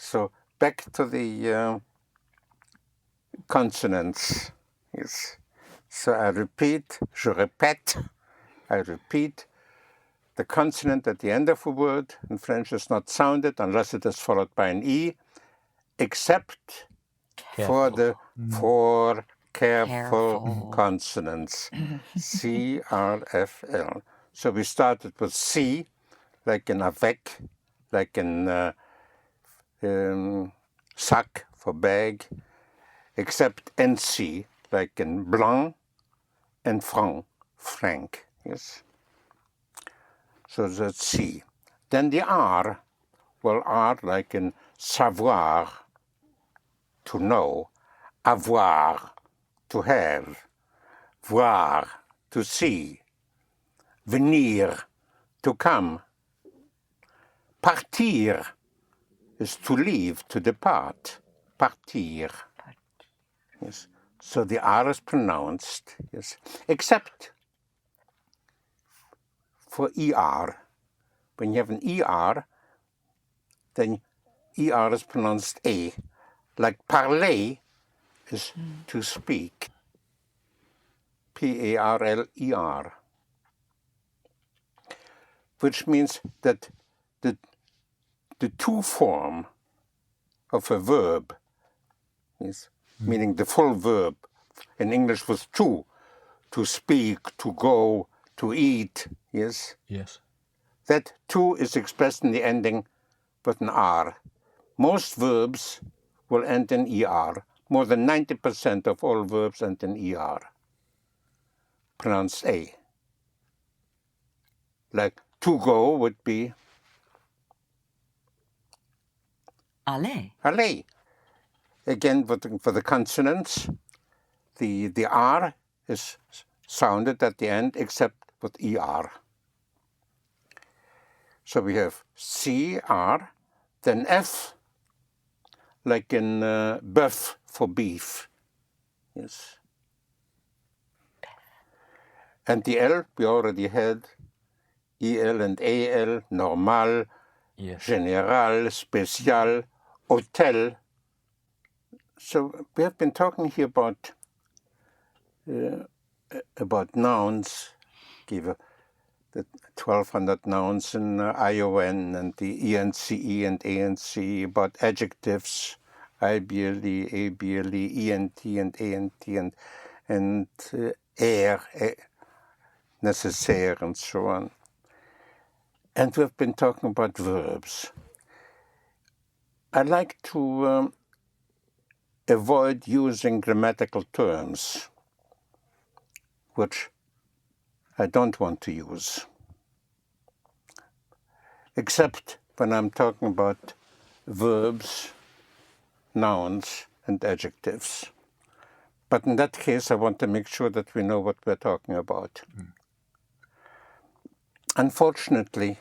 So back to the consonants. Yes. So I repeat, je répète, I repeat. The consonant at the end of a word in French is not sounded unless it is followed by an E, except for the four careful consonants, C, R, F, L. So we started with C, like in avec, like in sac for bag, except NC, like in blanc and franc, yes? So that's C. Then the R, well, R like in savoir, to know, avoir, to have, voir, to see, venir, to come, partir is to leave, to depart, partir. Yes. So the R is pronounced, yes, except for ER. When you have an ER, then ER is pronounced A. Like parler is to speak. Parler. Which means that the to form of a verb, yes, meaning the full verb, in English was to speak, to go, to eat, yes? Yes. That to is expressed in the ending with an R. Most verbs will end in ER. More than 90% of all verbs end in ER. Pronounced A. Like to go would be aller. aller. Again, for the consonants, the R is sounded at the end except with ER. So we have C, R, then F, like in bœuf for beef. Yes. And the L, we already had EL and AL, normal, Yes. général, spécial, hôtel. So we have been talking here about nouns, give the 1,200 nouns in ION and the ENCE and ANC, about adjectives, IBLE, ABLE, ENT and ANT and air, nécessaire, and so on. And we've been talking about verbs. I like to avoid using grammatical terms, which I don't want to use, except when I'm talking about verbs, nouns, and adjectives. But in that case, I want to make sure that we know what we're talking about. Unfortunately,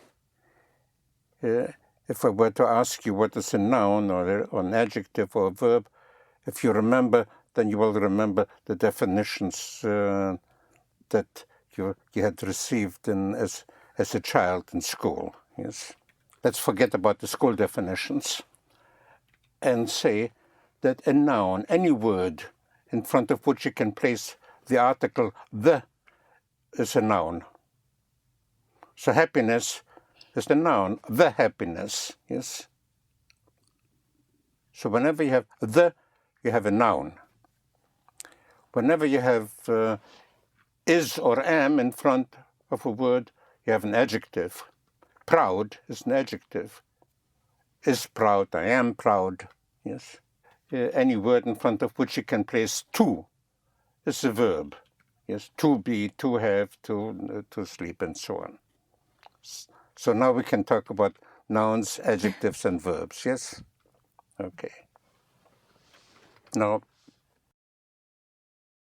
if I were to ask you what is a noun or an adjective or a verb, if you remember, then you will remember the definitions that you had received as a child in school. Yes. Let's forget about the school definitions and say that a noun, any word in front of which you can place the article the, is a noun. So happiness is the noun, the happiness, yes? So whenever you have the, you have a noun. Whenever you have is or am in front of a word, you have an adjective. Proud is an adjective. Is proud, I am proud, yes? Any word in front of which you can place to is a verb. Yes, to be, to have, to sleep, and so on. So now we can talk about nouns, adjectives, and verbs, yes? Okay. Now,